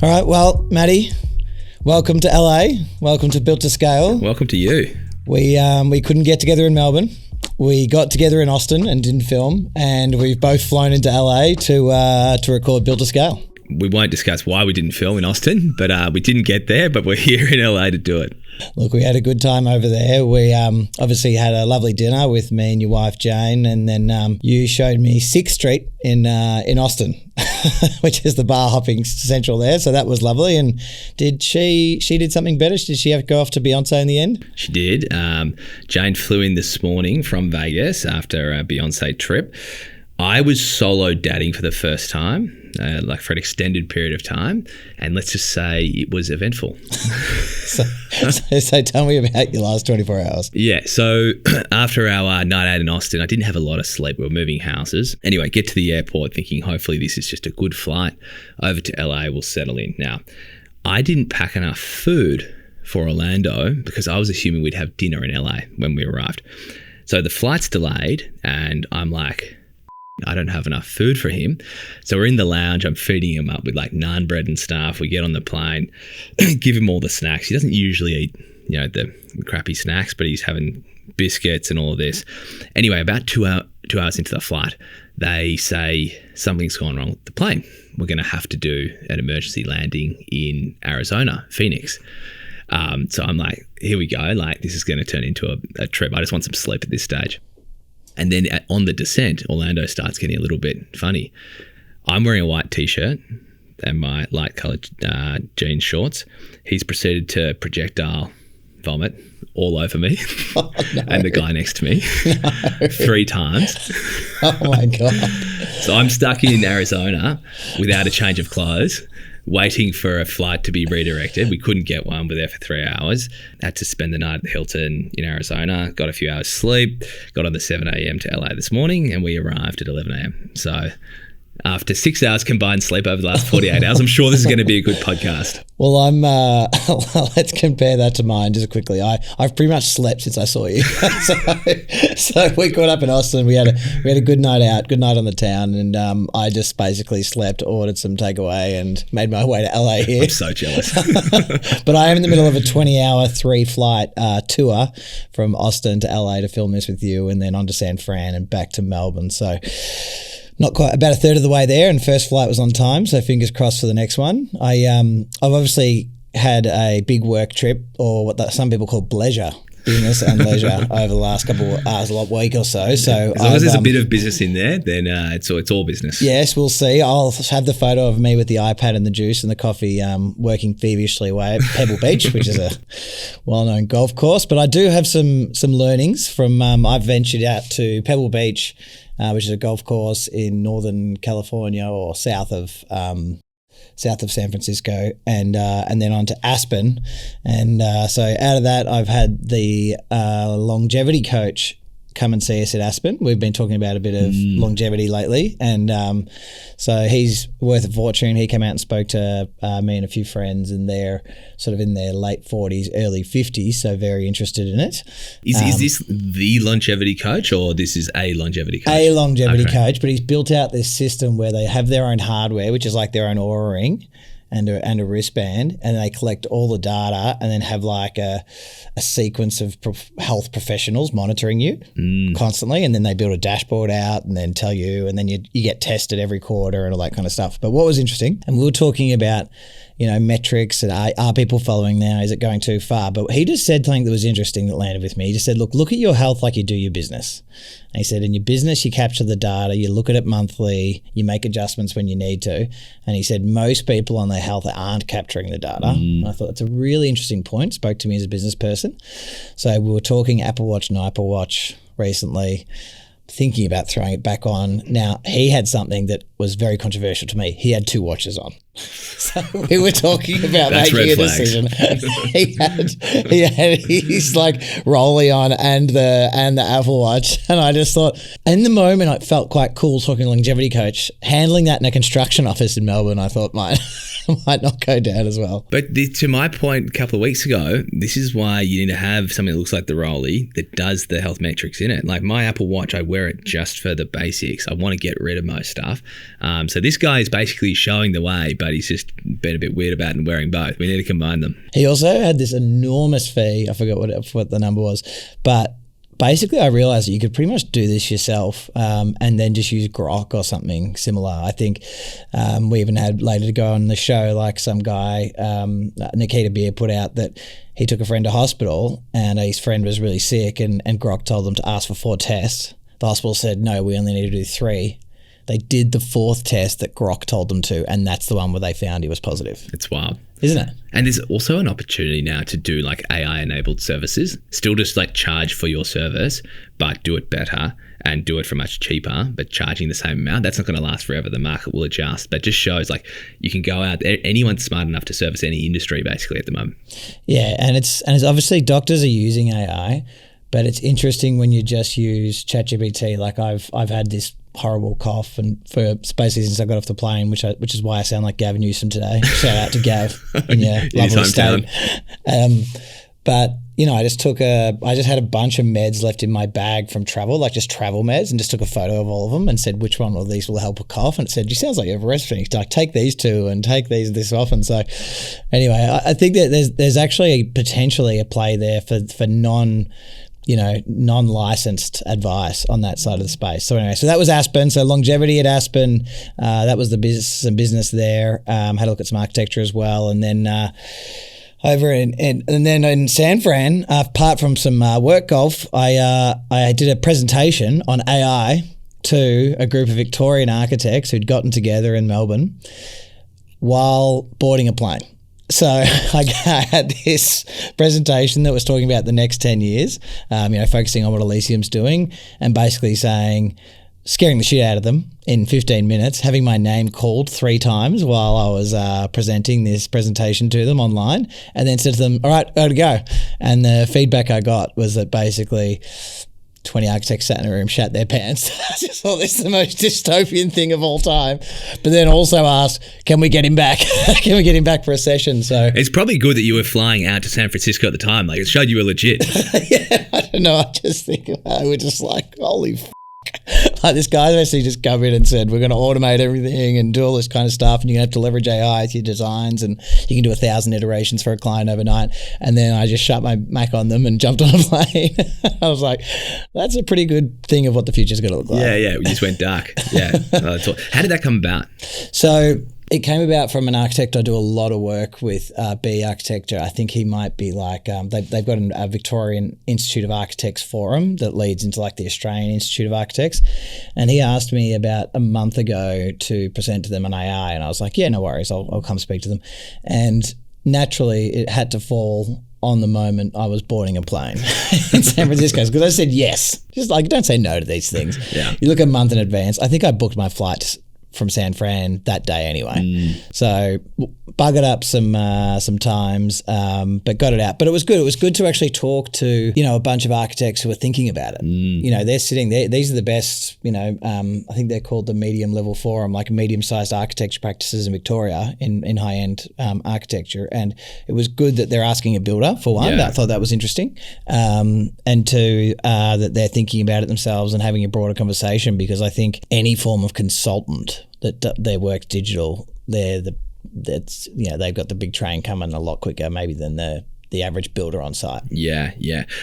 All right, well, Matty, welcome to LA. Welcome to Built to Scale. Welcome to you. We couldn't get together in Melbourne. We got together in Austin and didn't film, and we've both flown into LA to record Built to Scale. We won't discuss why we didn't film in Austin, but we didn't get there, but we're here in LA to do it. Look, we had a good time over there. We obviously had a lovely dinner with me and your wife, Jane, and then you showed me 6th Street in Austin, which is the bar hopping central there. So that was lovely. And did she did something better? Did she have to go off to Beyonce in the end? She did. Jane flew in this morning from Vegas after a Beyonce trip. I was solo dadding for the first time, like for an extended period of time, and let's just say it was eventful. So tell me about your last 24 hours. Yeah, so after our night out in Austin, I didn't have a lot of sleep. We were moving houses. Anyway, get to the airport thinking hopefully this is just a good flight over to LA, we'll settle in. Now, I didn't pack enough food for Orlando because I was assuming we'd have dinner in LA when we arrived. So the flight's delayed and I'm like, I don't have enough food for him. So we're in the lounge. I'm feeding him up with like naan bread and stuff. We get on the plane, give him all the snacks. He doesn't usually eat, the crappy snacks, but he's having biscuits and all of this. Anyway, about 2 hours into the flight, they say something's gone wrong with the plane. We're going to have to do an emergency landing in Arizona, Phoenix. So I'm like, here we go. Like, this is going to turn into a trip. I just want some sleep at this stage. And then on the descent, Orlando starts getting a little bit funny. I'm wearing a white t-shirt and my light coloured jean shorts. He's proceeded to projectile vomit all over me and the guy next to me 3 times. Oh my God. So I'm stuck in Arizona without a change of clothes, waiting for a flight to be redirected. We couldn't get one. We're there for 3 hours. Had to spend the night at the Hilton in Arizona. Got a few hours sleep. Got on the 7 a.m. to LA this morning, and we arrived at 11 a.m. So after 6 hours combined sleep over the last 48 hours, I'm sure this is going to be a good podcast. Well, let's compare that to mine just quickly. I've pretty much slept since I saw you. so we caught up in Austin. We had a good night out, good night on the town, and I just basically slept, ordered some takeaway, and made my way to LA here. I'm so jealous. But I am in the middle of a 20-hour 3-flight tour from Austin to LA to film this with you, and then on to San Fran and back to Melbourne. So not quite, about a third of the way there, and first flight was on time, so fingers crossed for the next one. I've obviously had a big work trip, or what some people call bleisure, business and leisure, over the last couple of hours, week or so. So as long as there's a bit of business in there, then it's all business. Yes, we'll see. I'll have the photo of me with the iPad and the juice and the coffee, working feverishly away at Pebble Beach, which is a well-known golf course. But I do have some learnings from. I've ventured out to Pebble Beach, which is a golf course in Northern California or south of San Francisco, and then on to Aspen. And so out of that, I've had the longevity coach come and see us at Aspen. We've been talking about a bit of longevity lately, and so he's worth a fortune. He came out and spoke to me and a few friends, and they're sort of in their late 40s, early 50s, so very interested in it. Is this the longevity coach, or this is a longevity coach? A longevity coach, but he's built out this system where they have their own hardware, which is like their own Oura ring and a wristband, and they collect all the data and then have like a sequence of health professionals monitoring you constantly, and then they build a dashboard out and then tell you, and then you get tested every quarter and all that kind of stuff. But what was interesting, and we were talking about, metrics and are people following now? Is it going too far? But he just said something that was interesting that landed with me. He just said, look at your health like you do your business. And he said, in your business, you capture the data, you look at it monthly, you make adjustments when you need to. And he said, most people on their health aren't capturing the data. I thought that's a really interesting point. Spoke to me as a business person. So we were talking Apple Watch and Apple Watch recently, thinking about throwing it back on. Now, he had something that was very controversial to me. He had 2 watches on. So we were talking about making a decision. he had his like Rolly on and the Apple Watch, and I just thought, in the moment, I felt quite cool talking to longevity coach, handling that in a construction office in Melbourne. I thought might not go down as well. But to my point a couple of weeks ago, this is why you need to have something that looks like the Rolly that does the health metrics in it. Like my Apple Watch, I wear it just for the basics. I want to get rid of most stuff. So this guy is basically showing the way, but but he's just been a bit weird about and wearing both. We need to combine them. He also had this enormous fee. I forgot what the number was, but basically I realized that you could pretty much do this yourself and then just use Grok or something similar. I think we even had later to go on the show, like some guy, Nikita Beer, put out that he took a friend to hospital and his friend was really sick and Grok told them to ask for 4 tests. The hospital said, no, we only need to do 3. They did the 4th test that Grok told them to, and that's the one where they found he was positive. It's wild. Isn't it? And there's also an opportunity now to do like AI-enabled services, still just like charge for your service, but do it better and do it for much cheaper, but charging the same amount. That's not going to last forever. The market will adjust, but just shows like you can go out, anyone's smart enough to service any industry basically at the moment. Yeah, and it's obviously doctors are using AI, but it's interesting when you just use ChatGPT. Like I've had this horrible cough, and for basically since I got off the plane, which is why I sound like Gavin Newsom today. Shout out to Gav in your lovely state. But I just had a bunch of meds left in my bag from travel, like just travel meds, and just took a photo of all of them and said which one of these will help a cough, and it said, "You sounds like you have a respiratory." Like, take these 2 and take these this often. So anyway, I think that there's actually potentially a play there for non-licensed advice on that side of the space. So anyway, so that was Aspen. So longevity at Aspen, that was the business there. Had a look at some architecture as well, and then over and then in San Fran, apart from some work golf, I did a presentation on AI to a group of Victorian architects who'd gotten together in Melbourne while boarding a plane. So I had this presentation that was talking about the next 10 years, focusing on what Elysium's doing and basically scaring the shit out of them in 15 minutes, having my name called 3 times while I was presenting this presentation to them online, and then said to them, all right, gotta go. And the feedback I got was that basically 20 architects sat in a room, shat their pants. I just thought this is the most dystopian thing of all time. But then also asked, can we get him back? Can we get him back for a session? So it's probably good that you were flying out to San Francisco at the time. Like, it showed you were legit. Yeah, I don't know. I just think I was just like, holy like, this guy basically just come in and said, we're going to automate everything and do all this kind of stuff, and you're going to have to leverage AI to your designs, and you can do 1,000 iterations for a client overnight. And then I just shut my Mac on them and jumped on a plane. I was like, that's a pretty good thing of what the future's going to look like. Yeah, we just went dark. Yeah. How did that come about? So it came about from an architect I do a lot of work with, B Architecture. I think he might be like, they've got a Victorian Institute of Architects forum that leads into like the Australian Institute of Architects. And he asked me about a month ago to present to them on AI. And I was like, yeah, no worries. I'll come speak to them. And naturally it had to fall on the moment I was boarding a plane in San Francisco, because I said yes. Just like, don't say no to these things. Yeah. You look a month in advance. I think I booked my flights from San Fran that day anyway. So buggered up some times, but got it out. But it was good. It was good to actually talk to, a bunch of architects who are thinking about it. They're sitting there. These are the best, I think they're called the medium level forum, like medium-sized architecture practices in Victoria in high-end architecture. And it was good that they're asking a builder, for one. I thought that was interesting. And two, that they're thinking about it themselves and having a broader conversation, because I think any form of consultant that their work's digital, they've got the big train coming a lot quicker maybe than the average builder on site. Yeah.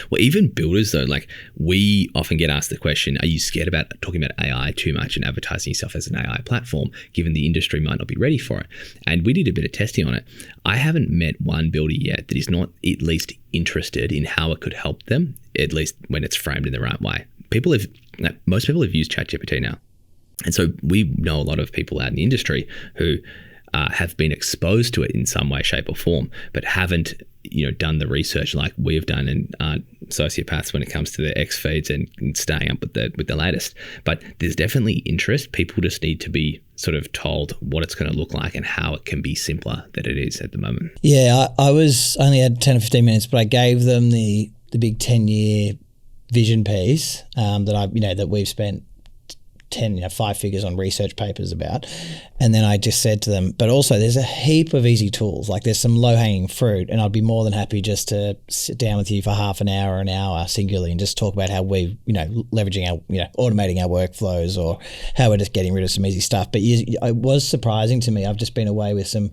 Well, even builders though, like, we often get asked the question, are you scared about talking about AI too much and advertising yourself as an AI platform, given the industry might not be ready for it? And we did a bit of testing on it. I haven't met one builder yet that is not at least interested in how it could help them, at least when it's framed in the right way. Most people have used ChatGPT now. And so we know a lot of people out in the industry who have been exposed to it in some way, shape or form, but haven't, done the research like we've done and aren't sociopaths when it comes to their X feeds and staying up with the latest. But there's definitely interest. People just need to be sort of told what it's going to look like and how it can be simpler than it is at the moment. Yeah, I only had 10 or 15 minutes, but I gave them the big 10-year vision piece that we've spent 5 figures on research papers about. And then I just said to them, but also there's a heap of easy tools. Like there's some low-hanging fruit, and I'd be more than happy just to sit down with you for half an hour or an hour singularly and just talk about how we, leveraging our, automating our workflows, or how we're just getting rid of some easy stuff. But it was surprising to me. I've just been away with some,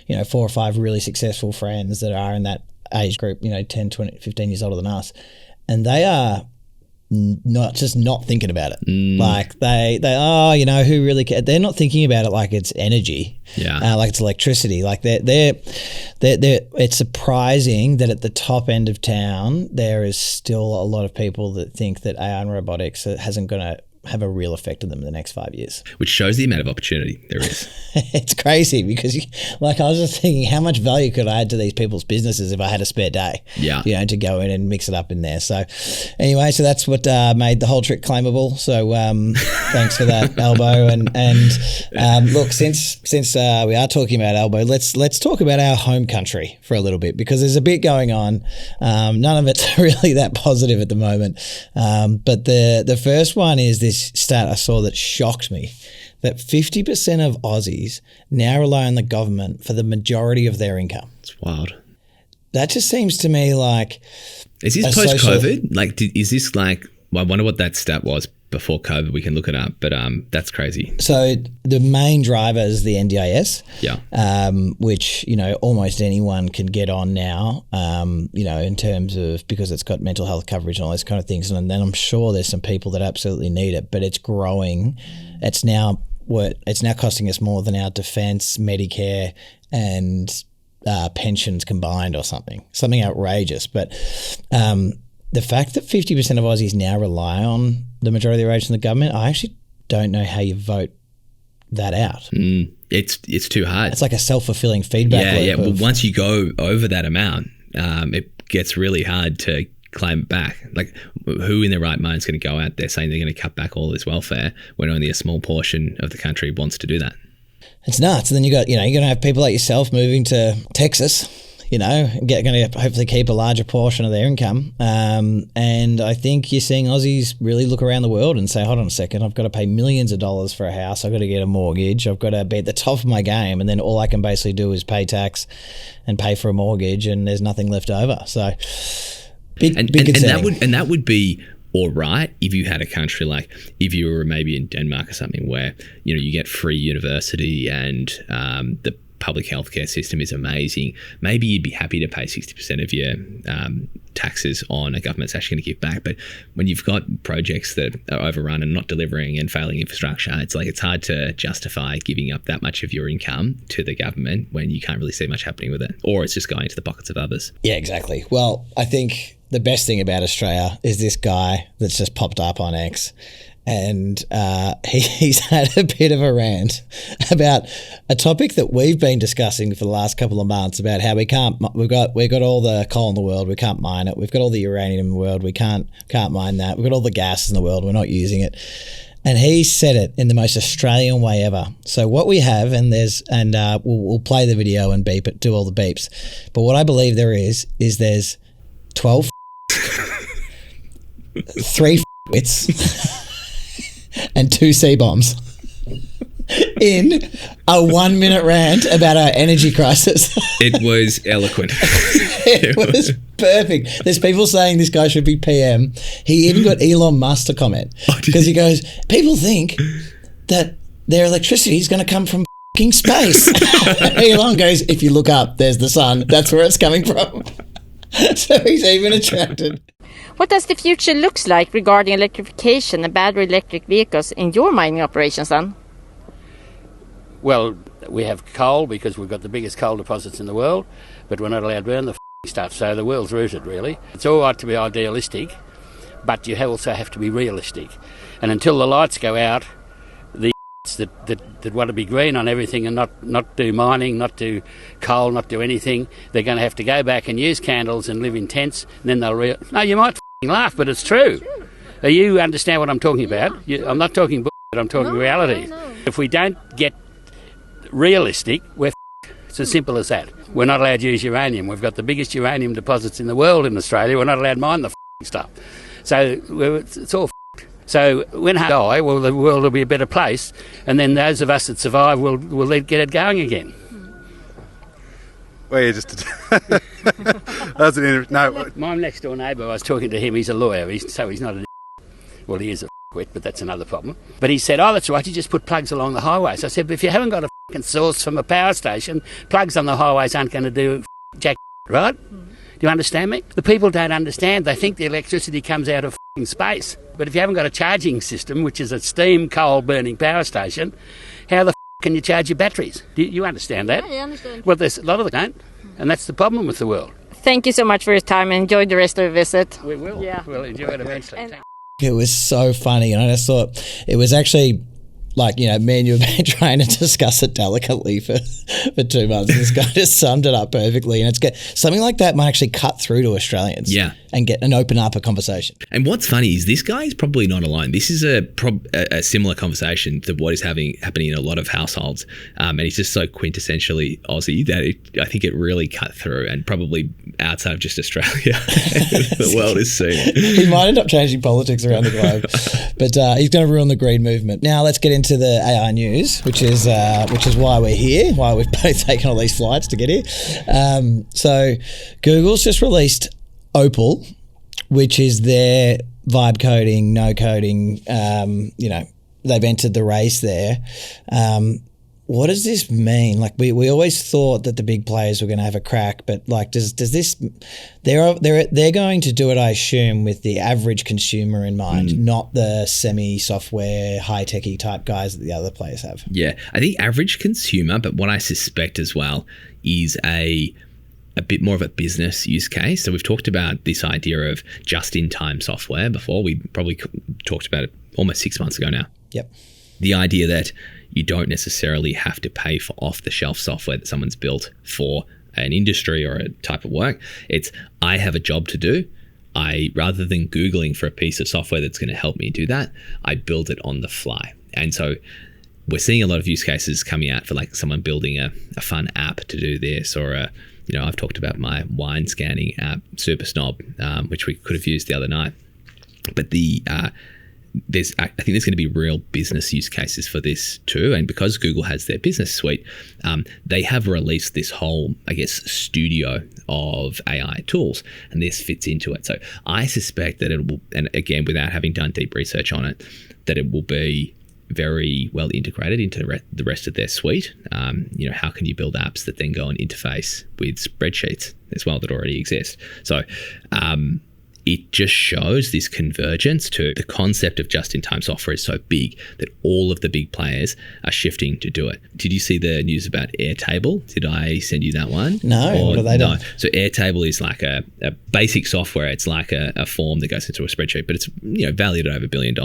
4 or 5 really successful friends that are in that age group, 10, 20, 15 years older than us. And they are not thinking about it. Like they who really cares? They're not thinking about it like it's energy, like it's electricity. Like they're it's surprising that at the top end of town there is still a lot of people that think that AI and robotics hasn't going to have a real effect on them in the next 5 years. Which shows the amount of opportunity there is. It's crazy because, I was just thinking, how much value could I add to these people's businesses if I had a spare day? Yeah. To go in and mix it up in there. So, anyway, that's what made the whole trick claimable. So, thanks for that, Elbow. And look, since we are talking about Elbow, let's talk about our home country for a little bit, because there's a bit going on. None of it's really that positive at the moment. But the first one is this stat I saw that shocked me, that 50% of Aussies now rely on the government for the majority of their income. It's wild. That just seems to me like... Is this post-COVID? Is this like... Well, I wonder what that stat was before COVID. We can look it up, but that's crazy. So the main driver is the NDIS, which, almost anyone can get on now, in terms of, because it's got mental health coverage and all those kind of things. And then I'm sure there's some people that absolutely need it, but it's growing. It's now costing us more than our defence, Medicare and pensions combined, or something outrageous. But the fact that 50% of Aussies now rely on the majority of their wage from the government, I actually don't know how you vote that out. It's too hard. It's like a self-fulfilling feedback loop. Yeah. Well, once you go over that amount, it gets really hard to claim it back. Like, who in their right mind is going to go out there saying they're going to cut back all this welfare when only a small portion of the country wants to do that? It's nuts. And then you're going to have people like yourself moving to Texas, going to hopefully keep a larger portion of their income. And I think you're seeing Aussies really look around the world and say, hold on a second, I've got to pay millions of dollars for a house. I've got to get a mortgage. I've got to be at the top of my game. And then all I can basically do is pay tax and pay for a mortgage, and there's nothing left over. So big concerning. And that would be all right if you had a country like, if you were maybe in Denmark or something, where, you get free university and the public healthcare system is amazing. Maybe you'd be happy to pay 60% of your taxes on a government that's actually going to give back. But when you've got projects that are overrun and not delivering and failing infrastructure, it's hard to justify giving up that much of your income to the government when you can't really see much happening with it, or it's just going into the pockets of others. Yeah, exactly. Well, I think the best thing about Australia is this guy that's just popped up on X. And he's had a bit of a rant about a topic that we've been discussing for the last couple of months, about how we've got all the coal in the world, we can't mine it. We've got all the uranium in the world, we can't mine that. We've got all the gas in the world, we're not using it. And he said it in the most Australian way ever. So what we have, we'll play the video and beep it, do all the beeps. But what I believe there is there's 12 3 wits and 2 C-bombs in a 1-minute rant about our energy crisis. It was eloquent. It was perfect. There's people saying this guy should be PM. He even got Elon Musk to comment, because he goes, people think that their electricity is going to come from f***ing space. Elon goes, if you look up, there's the sun. That's where it's coming from. So he's even attracted. What does the future looks like regarding electrification and battery electric vehicles in your mining operations then? Well, we have coal because we've got the biggest coal deposits in the world, but we're not allowed to burn the stuff, so the world's rooted, really. It's all right to be idealistic, but you also have to be realistic. And until the lights go out, the that want to be green on everything and not do mining, not do coal, not do anything, they're going to have to go back and use candles and live in tents, and then they'll no, you might laugh, but it's true. You understand what I'm talking about? I'm not talking bullshit, I'm talking reality. No. If we don't get realistic, we're it's as simple as that. We're not allowed to use uranium. We've got the biggest uranium deposits in the world in Australia. We're not allowed to mine the stuff. So it's all So when I die, well, the world will be a better place, and then those of us that survive will get it going again. Well, yeah, just that's an no. My next door neighbour, I was talking to him. He's a lawyer, so he's not a well, he is a wit, but that's another problem. But he said, "Oh, that's right. You just put plugs along the highways." I said, "But if you haven't got a source from a power station, plugs on the highways aren't going to do jack, right?" Do you understand me? The people don't understand. They think the electricity comes out of space. But if you haven't got a charging system, which is a steam coal burning power station, how the can you charge your batteries? Do you understand that? Yeah, I understand. Well, there's a lot of them don't, and that's the problem with the world. Thank you so much for your time and enjoy the rest of the visit. We will. Yeah. We'll enjoy it eventually. It was so funny, and I just thought it was actually like, you know, me and you have been trying to discuss it delicately for 2 months. This guy just summed it up perfectly, and something like that might actually cut through to Australians, and open up a conversation. And what's funny is this guy is probably not alone. This is a similar conversation to what is happening in a lot of households, and he's just so quintessentially Aussie that I think it really cut through, and probably outside of just Australia, the world is seeing it. He might end up changing politics around the globe, but he's going to ruin the green movement. Now let's get into the AI news, which is why we're here, why we've both taken all these flights to get here. So Google's just released Opal, which is their vibe coding, no coding. They've entered the race there. What does this mean? Like we always thought that the big players were going to have a crack, but like does this? They're going to do it, I assume, with the average consumer in mind, not the semi-software, high-techy type guys that the other players have. Yeah, I think average consumer, but what I suspect as well is a bit more of a business use case. So we've talked about this idea of just-in-time software before. We probably talked about it almost 6 months ago now. Yep. The idea that you don't necessarily have to pay for off-the-shelf software that someone's built for an industry or a type of work. It's, I have a job to do. Rather than Googling for a piece of software that's going to help me do that, I build it on the fly. And so we're seeing a lot of use cases coming out for like someone building a fun app to do this, or I've talked about my wine scanning app, Super Snob, which we could have used the other night. But I think there's going to be real business use cases for this too. And because Google has their business suite, they have released this whole, I guess, studio of AI tools, and this fits into it. So I suspect that it will, and again, without having done deep research on it, that it will be very well integrated into the rest of their suite. How can you build apps that then go and interface with spreadsheets as well that already exist? So it just shows this convergence to the concept of just-in-time software is so big that all of the big players are shifting to do it. Did you see the news about Airtable? Did I send you that one? No, what have they done? So Airtable is like a basic software. It's like a form that goes into a spreadsheet, but it's valued at over $1 billion.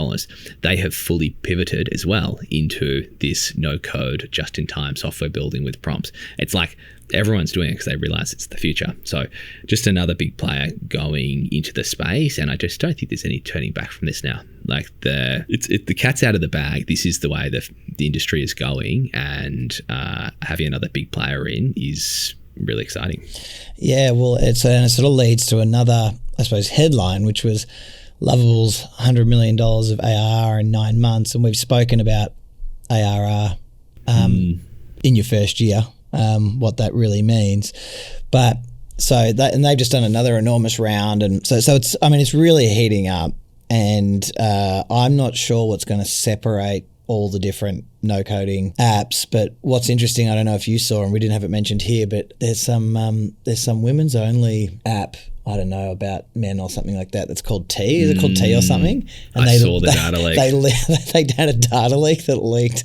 They have fully pivoted as well into this no-code, just-in-time software building with prompts. It's like everyone's doing it because they realize it's the future. So just another big player going into the space, and I just don't think there's any turning back from this now. Like the cat's out of the bag. This is the way the industry is going, and having another big player in is really exciting. Yeah, well, it sort of leads to another, I suppose, headline, which was Lovable's $100 million of ARR in 9 months, and we've spoken about ARR in your first year. What that really means, but and they've just done another enormous round, and so it's really heating up, and I'm not sure what's going to separate all the different no coding apps. But what's interesting, I don't know if you saw, and we didn't have it mentioned here, but there's some women's only app. I don't know, about men or something like that. That's called T. Is it called T or something? And I saw the data leak. They had a data leak that leaked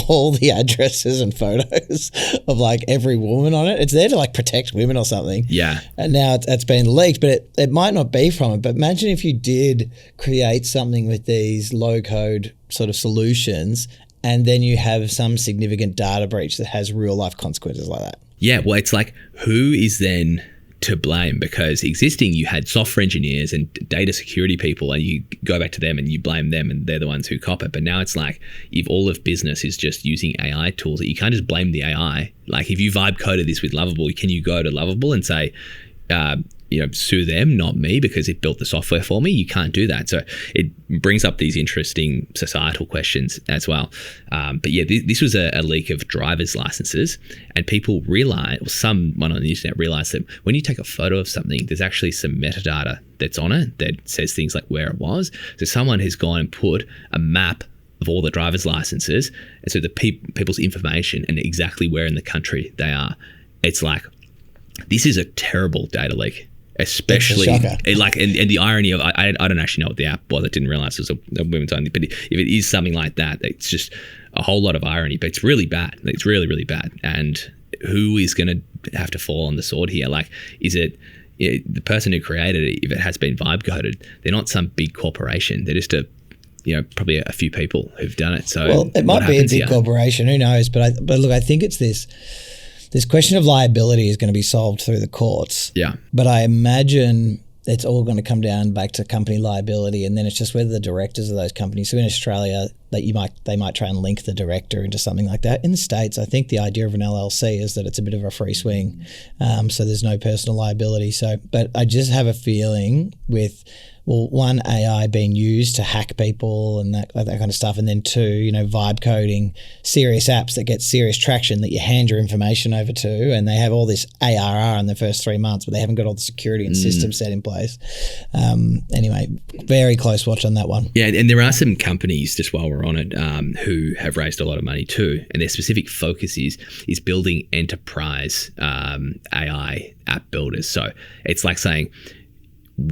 all the addresses and photos of like every woman on it. It's there to like protect women or something. Yeah. And now it's been leaked, but it might not be from it. But imagine if you did create something with these low code sort of solutions, and then you have some significant data breach that has real life consequences like that. Yeah. Well, it's like, who is then to blame? Because existing, you had software engineers and data security people, and you go back to them and you blame them, and they're the ones who cop it. But now it's like, if all of business is just using AI tools, you can't just blame the AI. Like if you vibe coded this with Lovable, can you go to Lovable and say, sue them, not me, because it built the software for me. You can't do that. So it brings up these interesting societal questions as well. But yeah, this was a leak of driver's licenses, and people realized, or someone on the internet realized, that when you take a photo of something, there's actually some metadata that's on it that says things like where it was. So someone has gone and put a map of all the driver's licenses, and so the people's information and exactly where in the country they are. It's like, this is a terrible data leak. Especially and the irony of, I don't actually know what the app was. I didn't realize it was a women's only, but if it is something like that, it's just a whole lot of irony, but it's really bad. It's really, really bad. And who is going to have to fall on the sword here? Like, is it the person who created it? If it has been vibe coded, they're not some big corporation. They're just probably a few people who've done it. So well, it might be a big corporation. Who knows? But look, I think it's this question of liability is going to be solved through the courts. Yeah. But I imagine it's all going to come down back to company liability, and then it's just whether the directors of those companies. So in Australia, they might try and link the director into something like that. In the States, I think the idea of an LLC is that it's a bit of a free swing, so there's no personal liability. So, but I just have a feeling with, well, one, AI being used to hack people and that kind of stuff, and then two, vibe coding serious apps that get serious traction that you hand your information over to, and they have all this ARR in the first 3 months, but they haven't got all the security and systems set in place. Anyway, very close watch on that one. Yeah, and there are some companies, just while we're on it, who have raised a lot of money too, and their specific focus is building enterprise AI app builders. So it's like saying,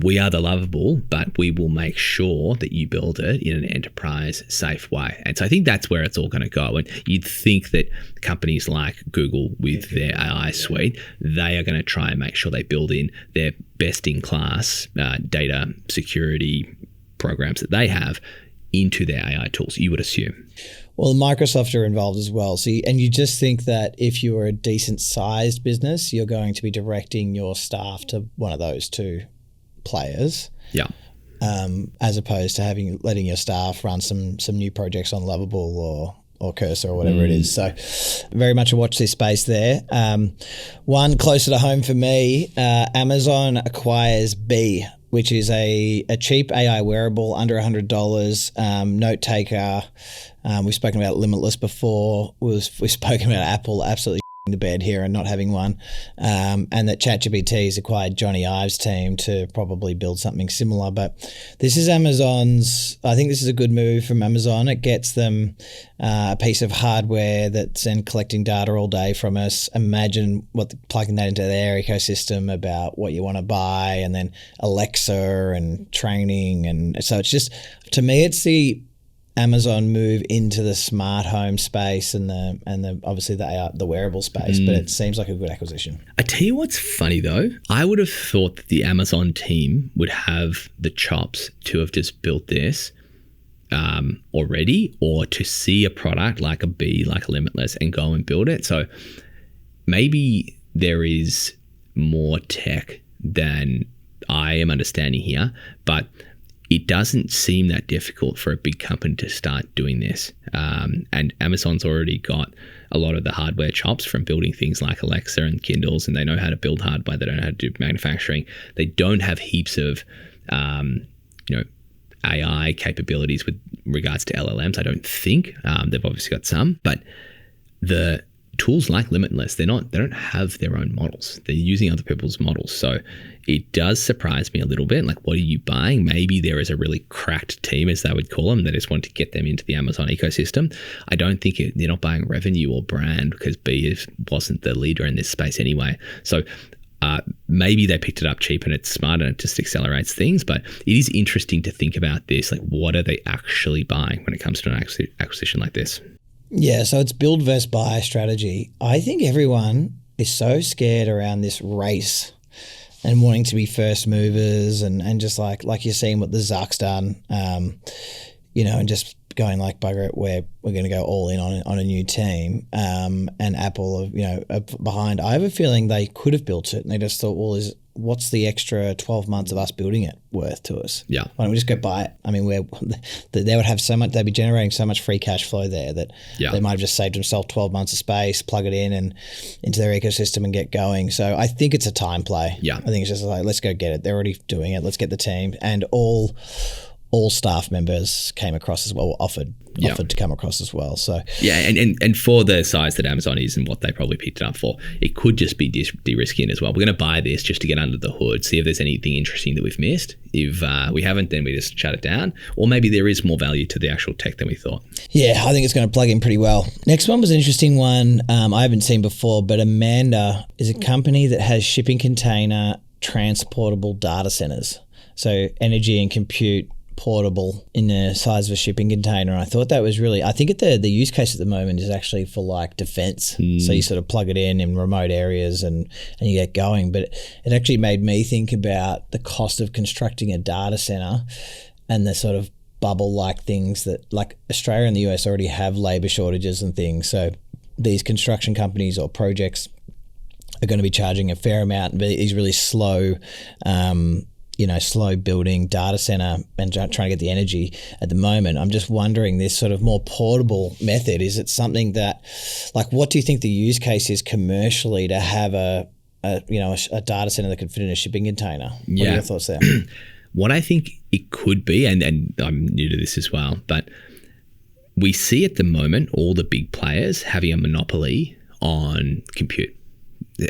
we are the Lovable, but we will make sure that you build it in an enterprise safe way. And so I think that's where it's all going to go. And you'd think that companies like Google with their AI suite, they are going to try and make sure they build in their best-in-class data security programs that they have into their AI tools, you would assume. Well, Microsoft are involved as well. So, and you just think that if you are a decent-sized business, you're going to be directing your staff to one of those two players, as opposed to letting your staff run some new projects on Lovable or Cursor or whatever it is. So very much a watch this space there. One closer to home for me, Amazon acquires Bee, which is a cheap AI wearable under $100, note taker. We've spoken about Limitless before. We've spoken about Apple absolutely the bed here and not having one, and that ChatGPT has acquired Johnny Ive's team to probably build something similar. But this is I think this is a good move from Amazon. It gets them a piece of hardware that's then collecting data all day from us. Imagine plugging that into their ecosystem about what you want to buy, and then Alexa and training. And so it's just, to me, it's the Amazon move into the smart home space and the obviously the wearable space, but it seems like a good acquisition. I tell you what's funny though, I would have thought that the Amazon team would have the chops to have just built this already, or to see a product like a Bee, like a Limitless, and go and build it. So maybe there is more tech than I am understanding here, but it doesn't seem that difficult for a big company to start doing this. And Amazon's already got a lot of the hardware chops from building things like Alexa and Kindles, and they know how to build hardware. They don't know how to do manufacturing. They don't have heaps of, AI capabilities with regards to LLMs, I don't think. They've obviously got some, but the tools like Limitless, they don't have their own models. They're using other people's models. So it does surprise me a little bit. Like, what are you buying? Maybe there is a really cracked team, as they would call them, that just want to get them into the Amazon ecosystem. I don't think they're not buying revenue or brand, because Bee wasn't the leader in this space anyway. So maybe they picked it up cheap and it's smart and it just accelerates things. But it is interesting to think about this. Like, what are they actually buying when it comes to an acquisition like this? Yeah, so it's build versus buy strategy. I think everyone is so scared around this race and wanting to be first movers and just like you're seeing what the Zuck's done, and just going like, bugger it, we're going to go all in on a new team, and Apple are behind. I have a feeling they could have built it and they just thought, well, what's the extra 12 months of us building it worth to us? Yeah. Why don't we just go buy it? I mean, they would have so much, they'd be generating so much free cash flow there that they might have just saved themselves 12 months of space, plug it in and into their ecosystem and get going. So I think it's a time play. Yeah. I think it's just like, let's go get it. They're already doing it. Let's get the team. And all staff members came across as well, offered to come across as well. So and for the size that Amazon is and what they probably picked it up for, it could just be de-risking as well. We're going to buy this just to get under the hood, see if there's anything interesting that we've missed. If we haven't, then we just shut it down. Or maybe there is more value to the actual tech than we thought. Yeah, I think it's going to plug in pretty well. Next one was an interesting one I haven't seen before, but Amanda is a company that has shipping container transportable data centers. So energy and compute portable in the size of a shipping container. And I thought that was really, I think the use case at the moment is actually for like defense. So you sort of plug it in remote areas and you get going. But it actually made me think about the cost of constructing a data center and the sort of bubble-like things that, like Australia and the US already have labor shortages and things. So these construction companies or projects are going to be charging a fair amount, but these really slow slow building data center and trying to get the energy at the moment. I'm just wondering, this sort of more portable method, is it something that, like, what do you think the use case is commercially to have a data center that could fit in a shipping container? What are your thoughts there? What I think it could be, and I'm new to this as well, but we see at the moment all the big players having a monopoly on compute.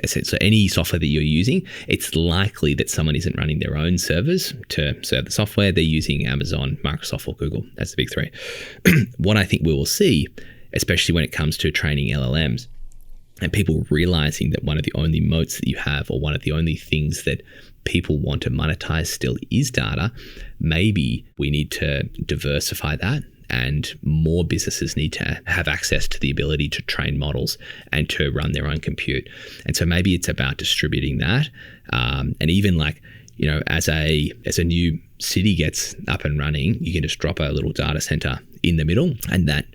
So any software that you're using, it's likely that someone isn't running their own servers to serve the software. They're using Amazon, Microsoft, or Google. That's the big three. What I think we will see, especially when it comes to training LLMs, and people realizing that one of the only moats that you have, or one of the only things that people want to monetize still is data, maybe we need to diversify that. And more businesses need to have access to the ability to train models and to run their own compute. And so maybe it's about distributing that. And even like, as a new city gets up and running, you can just drop a little data center in the middle, and that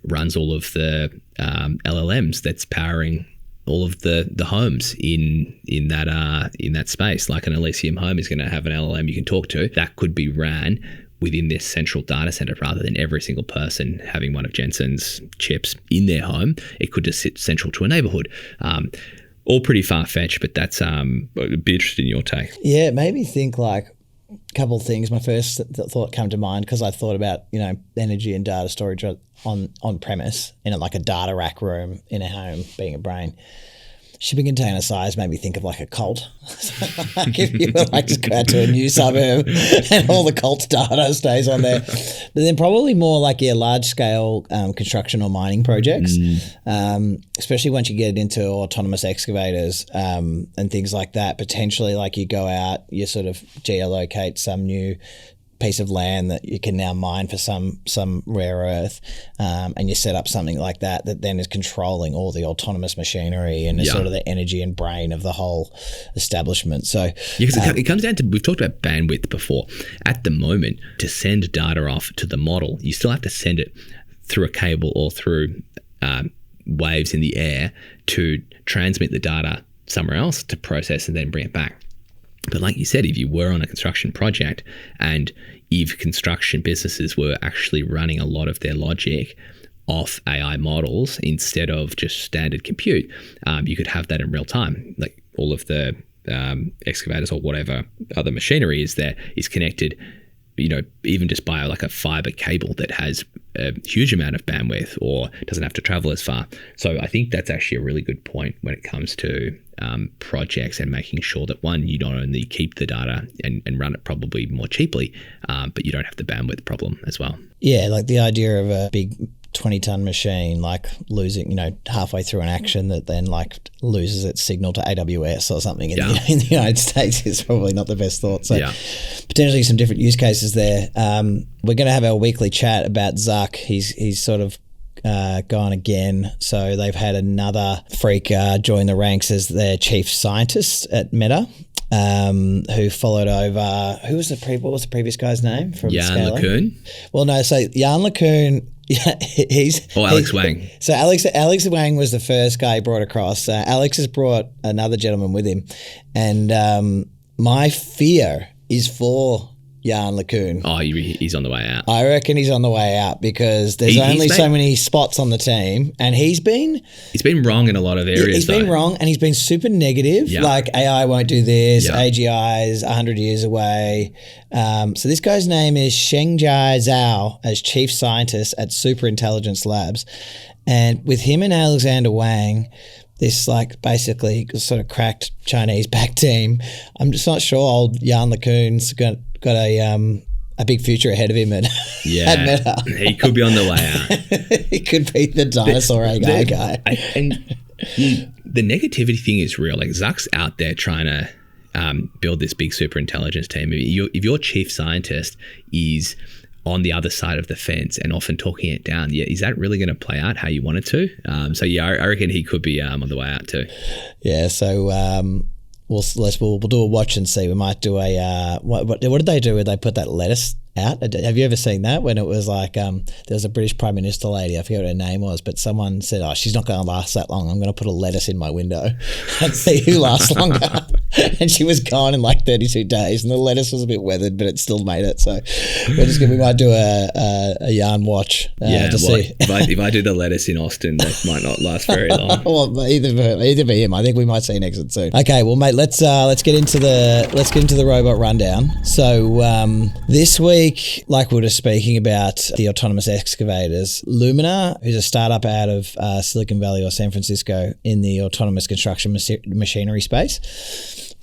runs all of the LLMs that's powering all of the homes in that space. Like an Elysium home is going to have an LLM you can talk to that could be ran within this central data center, rather than every single person having one of Jensen's chips in their home. It could just sit central to a neighborhood. All pretty far-fetched, but that's I'd be interested in your take. Yeah, it made me think like a couple of things. My first thought came to mind because I thought about, energy and data storage on premise in like a data rack room in a home being a brain. Shipping container size made me think of like a cult. Like if you were like just go out to a new suburb and all the cult data stays on there. But then probably more like large scale construction or mining projects, especially once you get into autonomous excavators and things like that. Potentially like you go out, you sort of geolocate some new piece of land that you can now mine for some rare earth, and you set up something like that then is controlling all the autonomous machinery and is sort of the energy and brain of the whole establishment. So because it comes down to, we've talked about bandwidth before. At the moment, to send data off to the model, you still have to send it through a cable or through waves in the air to transmit the data somewhere else to process and then bring it back. But like you said, if you were on a construction project and if construction businesses were actually running a lot of their logic off AI models instead of just standard compute, you could have that in real time. Like all of the excavators or whatever other machinery is there is connected, even just by like a fiber cable that has a huge amount of bandwidth or doesn't have to travel as far. So I think that's actually a really good point when it comes to projects and making sure that, one, you not only keep the data and run it probably more cheaply, but you don't have the bandwidth problem as well. Yeah, like the idea of a big 20-ton machine like losing, halfway through an action that then like loses its signal to AWS or something in the United States is probably not the best thought. So potentially some different use cases there. We're going to have our weekly chat about Zuck. He's sort of gone again. So they've had another freak join the ranks as their chief scientist at Meta. who followed over. What was the previous guy's name from Jan Scalar? LeCun? Well, no. So Jan LeCun. Yeah, Alex Wang. So Alex Wang was the first guy he brought across. Alex has brought another gentleman with him, and my fear is for Jan LeCun. Oh, he's on the way out. I reckon he's on the way out because there's only so many spots on the team, and he's been wrong in a lot of areas. He's been wrong, and he's been super negative. Yeah. Like AI won't do this. Yeah. AGI is 100 years away. So this guy's name is Shengjia Zhao as chief scientist at Superintelligence Labs, and with him and Alexander Wang, this like basically sort of cracked Chinese back team. I'm just not sure old Jan LeCun's got a big future ahead of him at Meta. He could be on the way out. He could be the dinosaur AI guy. And the negativity thing is real. Like Zuck's out there trying to build this big super intelligence team. If your chief scientist is on the other side of the fence and often talking it down, is that really going to play out how you want it to? I reckon he could be on the way out too. Yeah, so we'll do a watch and see. We might do a what did they do? Where they put that lettuce out? Have you ever seen that? When it was like there was a British Prime Minister lady, I forget what her name was, but someone said, "Oh, she's not going to last that long. I'm going to put a lettuce in my window and see who lasts longer." And she was gone in like 32 days, and the lettuce was a bit weathered, but it still made it. So we might do a yarn watch to see. If I do the lettuce in Austin, that might not last very long. Well, either be him. I think we might see an exit soon. Okay, well, mate, let's get into the robot rundown. So this week, like we were just speaking about the autonomous excavators, Lumina, who's a startup out of Silicon Valley or San Francisco in the autonomous construction machinery space.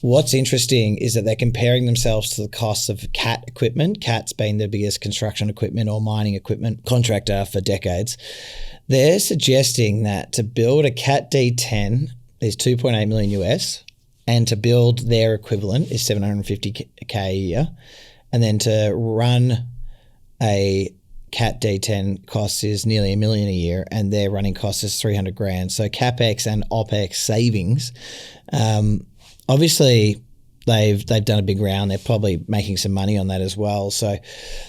What's interesting is that they're comparing themselves to the costs of CAT equipment. CAT's been the biggest construction equipment or mining equipment contractor for decades. They're suggesting that to build a CAT D10 is $2.8 million US, and to build their equivalent is $750K a year. And then to run a CAT D10 costs is nearly $1 million a year, and their running cost is $300,000. So CapEx and OpEx savings. Obviously, they've done a big round. They're probably making some money on that as well. So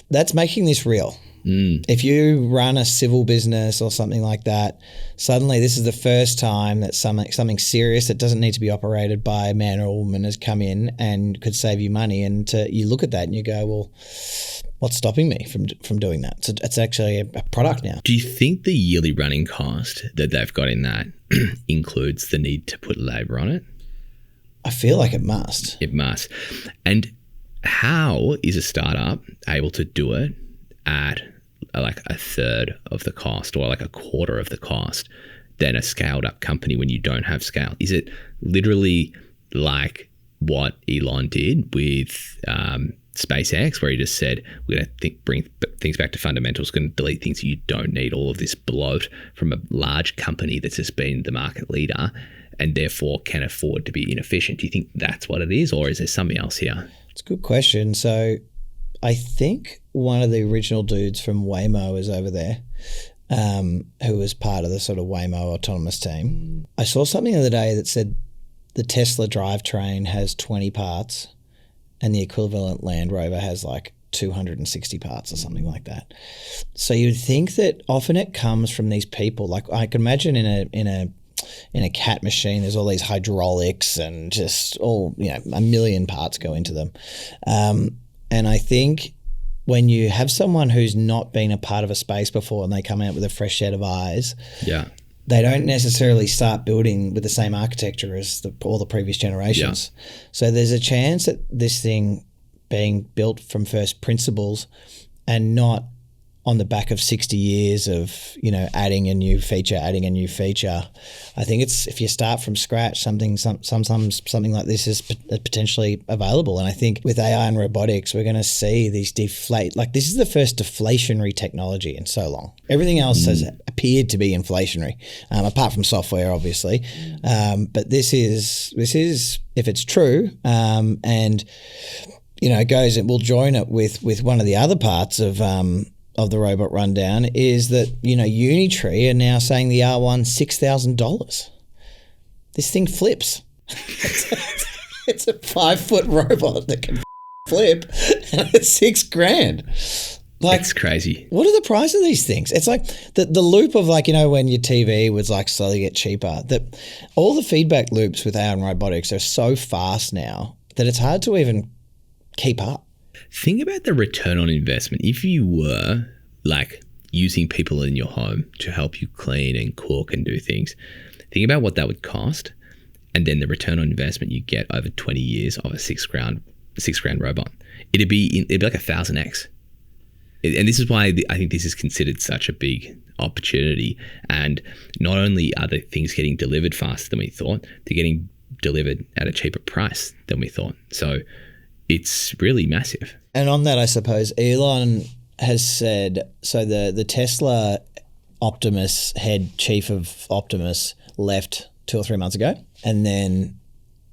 that's making this real. If you run a civil business or something like that, suddenly this is the first time that something serious that doesn't need to be operated by a man or a woman has come in and could save you money. And you look at that and you go, well, what's stopping me from doing that? So it's actually a product now. Do you think the yearly running cost that they've got in that includes the need to put labor on it? I feel like it must. It must. And how is a startup able to do it at like a third of the cost or like a quarter of the cost than a scaled up company when you don't have scale? Is it literally like what Elon did with SpaceX, where he just said, we're going to bring things back to fundamentals, going to delete things you don't need, all of this bloat from a large company that's just been the market leader and therefore can afford to be inefficient? Do you think that's what it is, or is there something else here? It's a good question. So I think one of the original dudes from Waymo is over there, who was part of the sort of Waymo autonomous team. I saw something the other day that said the Tesla drivetrain has 20 parts and the equivalent Land Rover has like 260 parts or something like that. So you'd think that often it comes from these people. Like I can imagine in a CAT machine, there's all these hydraulics and just all, a million parts go into them. And I think when you have someone who's not been a part of a space before and they come out with a fresh set of eyes, they don't necessarily start building with the same architecture as all the previous generations. Yeah. So there's a chance that this thing being built from first principles and not on the back of 60 years of, adding a new feature. I think it's, if you start from scratch, sometimes something like this is potentially available. And I think with AI and robotics, we're going to see these this is the first deflationary technology in so long. Everything else has appeared to be inflationary, apart from software, obviously. But this is, if it's true, and, it will join it with one of the other parts of the robot rundown is that, Unitree are now saying the R1 $6,000. This thing flips. It's a 5-foot robot that can flip, and it's $6,000. Like, it's crazy. What are the price of these things? It's like the loop of like, when your TV was like slowly get cheaper, that all the feedback loops with AI and robotics are so fast now that it's hard to even keep up. Think about the return on investment. If you were like using people in your home to help you clean and cook and do things, think about what that would cost, and then the return on investment you get over 20 years of a $6,000 robot. It'd be like 1,000x. And this is why I think this is considered such a big opportunity. And not only are the things getting delivered faster than we thought, they're getting delivered at a cheaper price than we thought. So it's really massive. And on that, I suppose Elon has said, so the Tesla Optimus chief of Optimus left 2 or 3 months ago, and then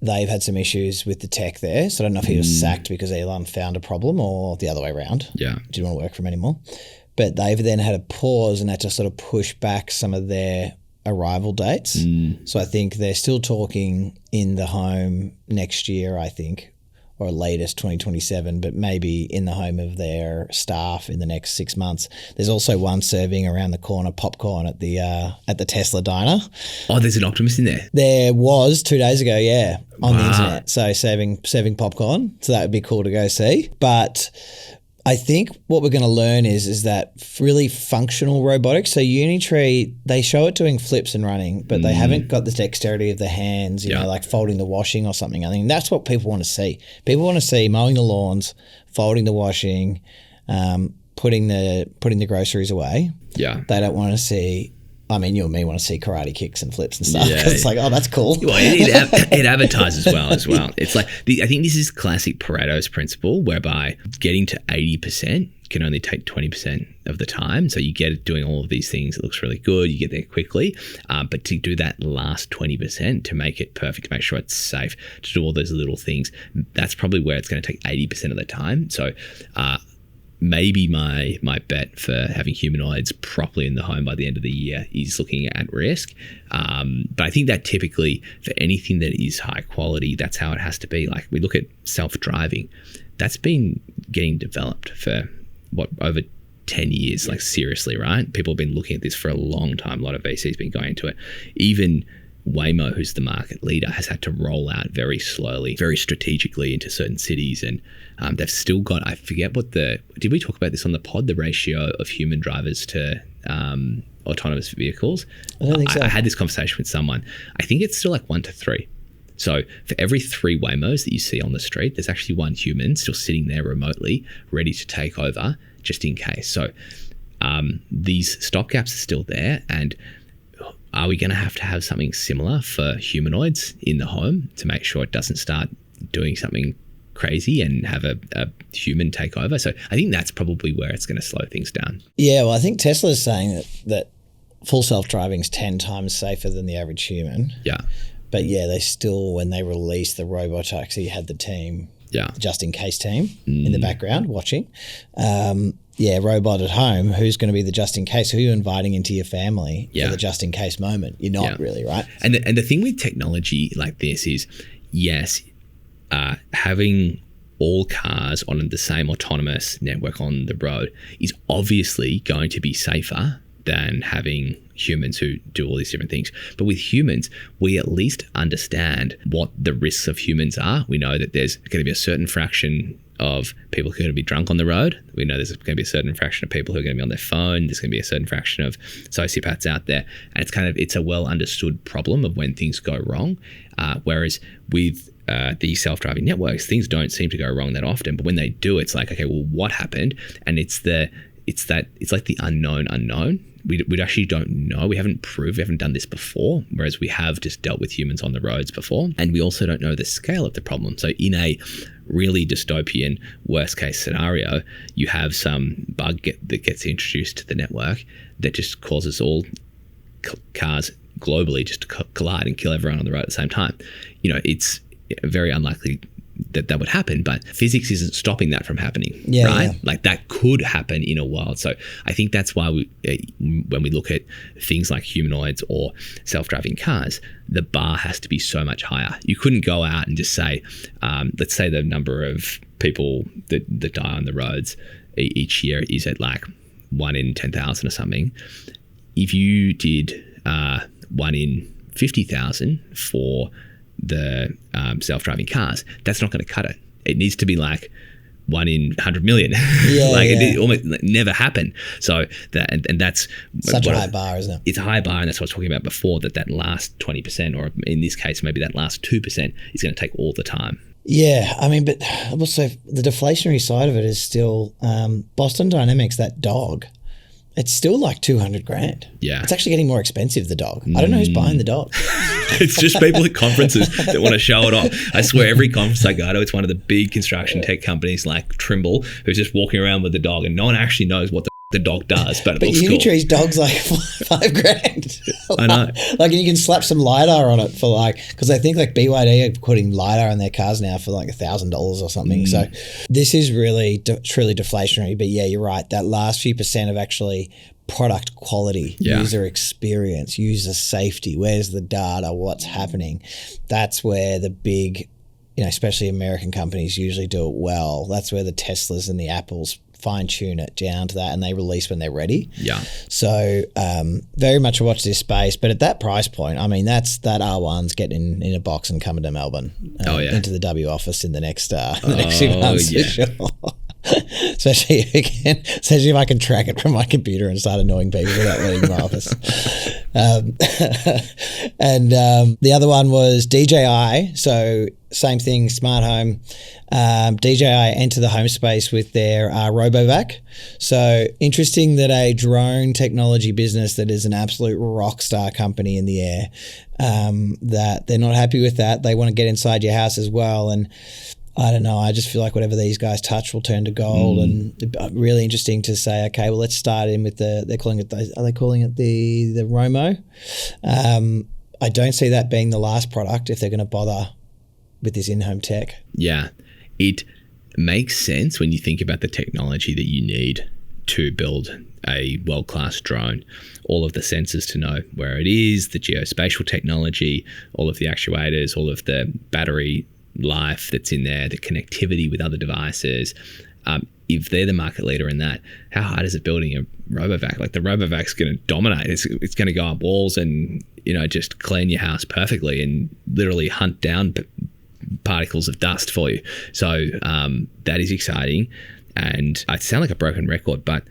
they've had some issues with the tech there. So I don't know if he was sacked because Elon found a problem or the other way around. Yeah. Didn't want to work for him anymore. But they've then had a pause and had to sort of push back some of their arrival dates. So I think they're still talking in the home next year, I think, or latest 2027, but maybe in the home of their staff in the next 6 months. There's also one serving around the corner popcorn at the Tesla diner. Oh, there's an Optimus in there? There was 2 days ago, yeah, on the internet. So serving popcorn. So that would be cool to go see. But I think what we're going to learn is that really functional robotics. So Unitree, they show it doing flips and running, but they haven't got the dexterity of the hands, you know, like folding the washing or something. I think that's what people want to see. People want to see mowing the lawns, folding the washing, putting the groceries away. Yeah. They don't want to see. I mean, you and me want to see karate kicks and flips and stuff because it's like, oh, that's cool. Well, it advertises well as well. It's like, I think this is classic Pareto's principle, whereby getting to 80% can only take 20% of the time. So you get it doing all of these things. It looks really good. You get there quickly. But to do that last 20%, to make it perfect, to make sure it's safe, to do all those little things, that's probably where it's going to take 80% of the time. So, maybe my bet for having humanoids properly in the home by the end of the year is looking at risk. But I think that typically for anything that is high quality, that's how it has to be. Like we look at self-driving, that's been getting developed for over 10 years, like seriously, right? People have been looking at this for a long time. A lot of VCs been going into it. Even Waymo, who's the market leader, has had to roll out very slowly, very strategically into certain cities. And they've still got, I forget did we talk about this on the pod, the ratio of human drivers to autonomous vehicles? I don't think so. I had this conversation with someone. I think it's still like 1 to 3. So for every 3 Waymos that you see on the street, there's actually 1 human still sitting there remotely, ready to take over just in case. So these stopgaps are still there. And are we going to have something similar for humanoids in the home to make sure it doesn't start doing something crazy and have a human take over? So I think that's probably where it's going to slow things down. Yeah, well, I think Tesla's saying that full self-driving is 10 times safer than the average human. Yeah. But yeah, they still, when they released the Robotaxi, had the team, just in case team in the background watching. Robot at home, who's going to be the just in case? Who are you inviting into your family for the just in case moment? You're not really, right? And the thing with technology like this is, yes, having all cars on the same autonomous network on the road is obviously going to be safer than having humans who do all these different things. But with humans, we at least understand what the risks of humans are. We know that there's going to be a certain fraction of people who are going to be drunk on the road. We know there's going to be a certain fraction of people who are going to be on their phone. There's going to be a certain fraction of sociopaths out there. And it's a well understood problem of when things go wrong. Whereas with these self-driving networks, things don't seem to go wrong that often. But when they do, it's like, okay, well, what happened? And it's like the unknown. We actually don't know. We haven't done this before, whereas we have just dealt with humans on the roads before. And we also don't know the scale of the problem. So in a really dystopian worst case scenario, you have some bug that gets introduced to the network that just causes all cars globally just to collide and kill everyone on the road at the same time. You know, it's very unlikely that would happen, but physics isn't stopping that from happening, Yeah, right? yeah. Like that could happen in a world. So I think that's why when we look at things like humanoids or self-driving cars, the bar has to be so much higher. You couldn't go out and just say, let's say the number of people that die on the roads each year is at like 1 in 10,000 or something. If you did 1 in 50,000 for the self-driving cars, that's not going to cut it. It needs to be like 1 in 100 million. It almost never happen. So that's such a high bar, isn't it? It's a high bar, and that's what I was talking about before, that last 20%, or in this case, maybe that last 2% is going to take all the time. Yeah, I mean, but also the deflationary side of it is still Boston Dynamics, that dog. It's still like 200 grand. Yeah. It's actually getting more expensive, the dog. I don't know who's buying the dog. It's just people at conferences that want to show it off. I swear every conference I go to, it's one of the big construction tech companies like Trimble, who's just walking around with the dog, and no one actually knows what the dog does, but it looks cool. Unitree's dog's like $5 grand. I know. Like, and you can slap some LiDAR on it for like, because I think like BYD are putting LiDAR on their cars now for like $1,000 or something. So this is really truly deflationary. But yeah, you're right. That last few percent of actually product quality, user experience, user safety, where's the data, what's happening, that's where the big, especially American companies usually do it well. That's where the Teslas and the Apples fine tune it down to that, and they release when they're ready. Yeah. So very much watch this space, but at that price point, I mean, that R1's getting in a box and coming to Melbourne, into the W office in the next few months for sure. Especially if I can track it from my computer and start annoying people without leaving my office. And the other one was DJI. So same thing, smart home. DJI enter the home space with their RoboVac. So interesting that a drone technology business that is an absolute rock star company in the air, that they're not happy with that. They want to get inside your house as well. And I don't know. I just feel like whatever these guys touch will turn to gold, and really interesting to say, okay, well, let's start in with are they calling it the Romo? I don't see that being the last product if they're going to bother with this in-home tech. Yeah, it makes sense when you think about the technology that you need to build a world-class drone. All of the sensors to know where it is, the geospatial technology, all of the actuators, all of the battery life that's in there, the connectivity with other devices. If they're the market leader in that, how hard is it building a RoboVac? Like, the RoboVac's going to dominate. It's going to go up walls and just clean your house perfectly and literally hunt down particles of dust for you. So that is exciting. And I sound like a broken record, but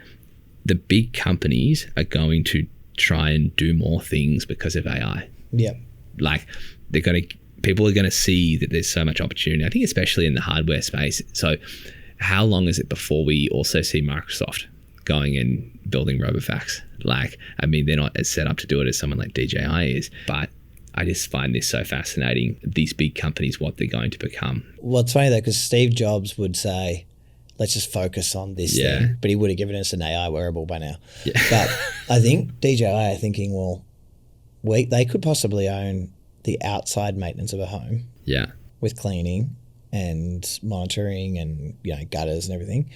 the big companies are going to try and do more things because of AI. Yep. Like, people are going to see that there's so much opportunity, I think, especially in the hardware space. So how long is it before we also see Microsoft going and building RoboVacs? Like, I mean, they're not as set up to do it as someone like DJI is, but I just find this so fascinating, these big companies, what they're going to become. Well, it's funny though, because Steve Jobs would say, let's just focus on this thing, but he would have given us an AI wearable by now. Yeah. But I think DJI are thinking, well, they could possibly own the outside maintenance of a home, with cleaning and monitoring and gutters and everything.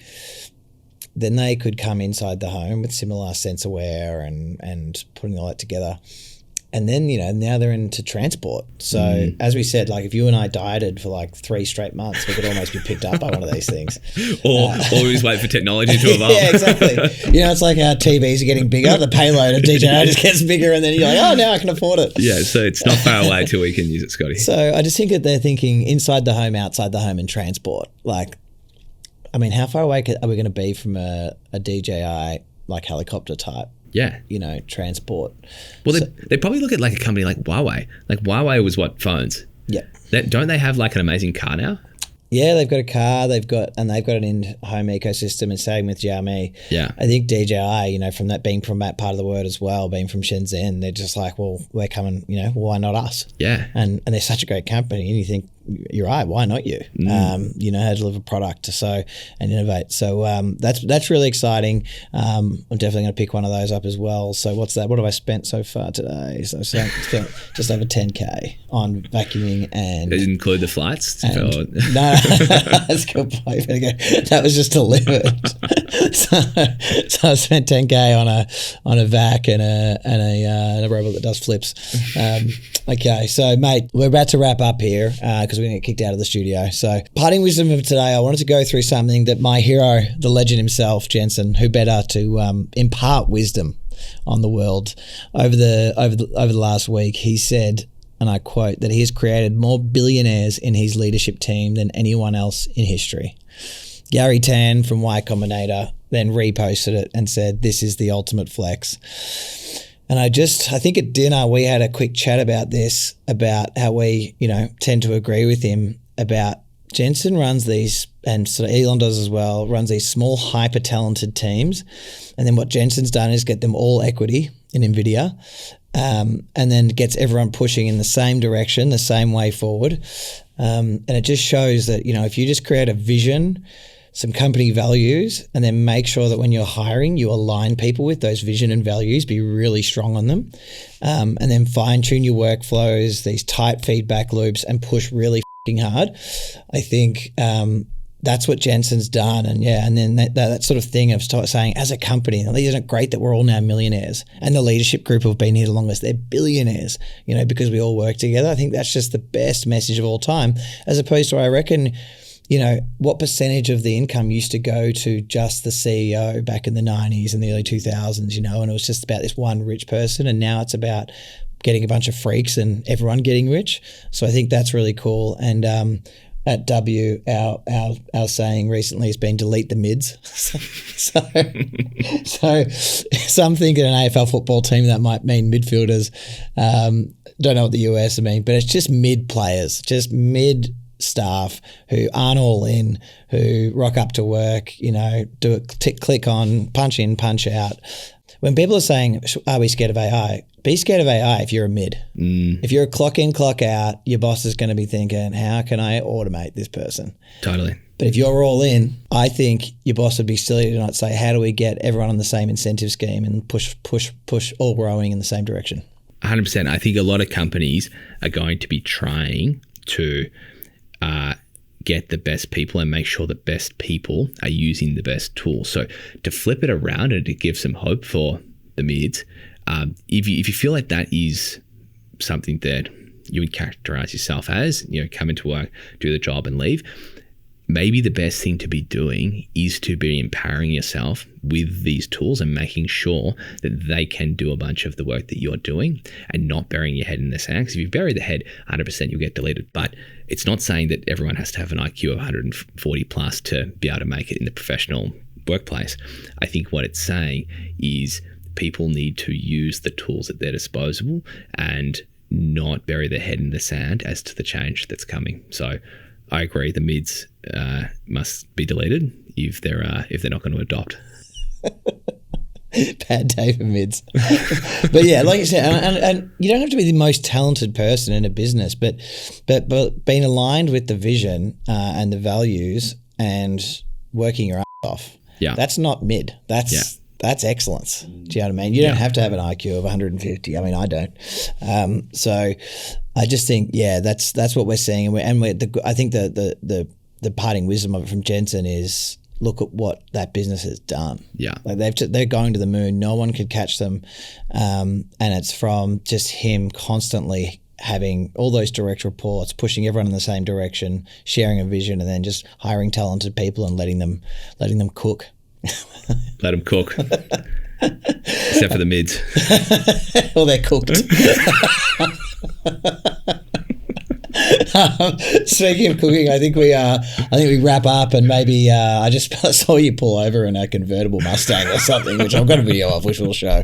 Then they could come inside the home with similar sensor wear and putting all that together. And then, now they're into transport. So as we said, like, if you and I dieted for like 3 straight months, we could almost be picked up by one of these things. Or we just wait for technology to evolve. Yeah, exactly. It's like our TVs are getting bigger, the payload of DJI just gets bigger, and then you're like, oh, now I can afford it. Yeah, so it's not far away till we can use it, Scotty. So I just think that they're thinking inside the home, outside the home, and transport. Like, I mean, how far away are we going to be from a DJI like helicopter type? Yeah. Transport. Well, they probably look at like a company like Huawei. Like, Huawei was what, phones? Yeah. Don't they have like an amazing car now? Yeah, they've got a car, they've got an in-home ecosystem, and same with Xiaomi. Yeah. I think DJI, from that part of the world as well, being from Shenzhen, they're just like, well, we're coming, why not us? Yeah. And they're such a great company, and you think, you're right. Why not you? You know how to deliver product and innovate. So that's really exciting. I'm definitely going to pick one of those up as well. So what's that? What have I spent so far today? So I spent just over 10K on vacuuming and. Does it include the flights? No, that's a good point. That was just delivered. so I spent 10K on a vac and a robot that does flips. Okay, so mate, we're about to wrap up here because we're going to get kicked out of the studio. So parting wisdom of today, I wanted to go through something that my hero, the legend himself, Jensen, who better to impart wisdom on the world over the last week. He said, and I quote, that he has created more billionaires in his leadership team than anyone else in history. Gary Tan from Y Combinator then reposted it and said, this is the ultimate flex. And I think at dinner we had a quick chat about this, about how we, tend to agree with him about Jensen runs these, and sort of Elon does as well, runs these small, hyper-talented teams. And then what Jensen's done is get them all equity in NVIDIA, and then gets everyone pushing in the same direction, the same way forward. And it just shows that, if you just create a vision, some company values, and then make sure that when you're hiring, you align people with those vision and values, be really strong on them, and then fine tune your workflows, these tight feedback loops, and push really hard. I think that's what Jensen's done. And then that sort of thing of saying, as a company, isn't it great that we're all now millionaires, and the leadership group who've been here the longest, they're billionaires, because we all work together. I think that's just the best message of all time, as opposed to, I reckon, what percentage of the income used to go to just the CEO back in the 90s and the early 2000s, and it was just about this one rich person, and now it's about getting a bunch of freaks and everyone getting rich. So I think that's really cool. And at W, our saying recently has been delete the mids. so some think in an AFL football team that might mean midfielders. Don't know what the US mean, but it's just mid players, just mid staff who aren't all in, who rock up to work, do it, click on, punch in, punch out. When people are saying, are we scared of AI? Be scared of AI if you're a mid. If you're a clock in, clock out, your boss is going to be thinking, how can I automate this person? Totally. But if you're all in, I think your boss would be silly to not say, how do we get everyone on the same incentive scheme and push, all rowing in the same direction? 100%. I think a lot of companies are going to be trying to get the best people and make sure the best people are using the best tools. So to flip it around and to give some hope for the mids, if you feel like that is something that you would characterize yourself as, come into work, do the job and leave, maybe the best thing to be doing is to be empowering yourself with these tools and making sure that they can do a bunch of the work that you're doing, and not burying your head in the sand. Because if you bury the head, 100% you'll get deleted. But it's not saying that everyone has to have an IQ of 140 plus to be able to make it in the professional workplace. I think what it's saying is people need to use the tools at their disposal and not bury their head in the sand as to the change that's coming. So I agree, the mids must be deleted if they're not going to adopt. Bad day for mids. But yeah, like you said, and you don't have to be the most talented person in a business, but being aligned with the vision and the values and working your ass off. Yeah, that's not mid. That's excellence. Do you know what I mean? You don't have to have an IQ of 150. I mean, I don't. So I just think, that's what we're seeing. I think the parting wisdom of it from Jensen is, look at what that business has done. Yeah, like they're going to the moon. No one could catch them, and it's from just him constantly having all those direct reports, pushing everyone in the same direction, sharing a vision, and then just hiring talented people and letting them cook. Let them cook. Except for the mids. Well, they're cooked. Speaking of cooking, I think we wrap up, and maybe I just saw you pull over in a convertible Mustang or something, which I've got a video of, which we'll show.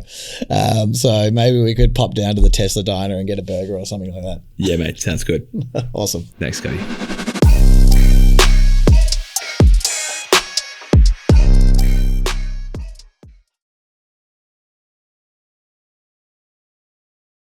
So maybe we could pop down to the Tesla diner and get a burger or something like that. Yeah, mate. Sounds good. Awesome. Thanks, Scotty.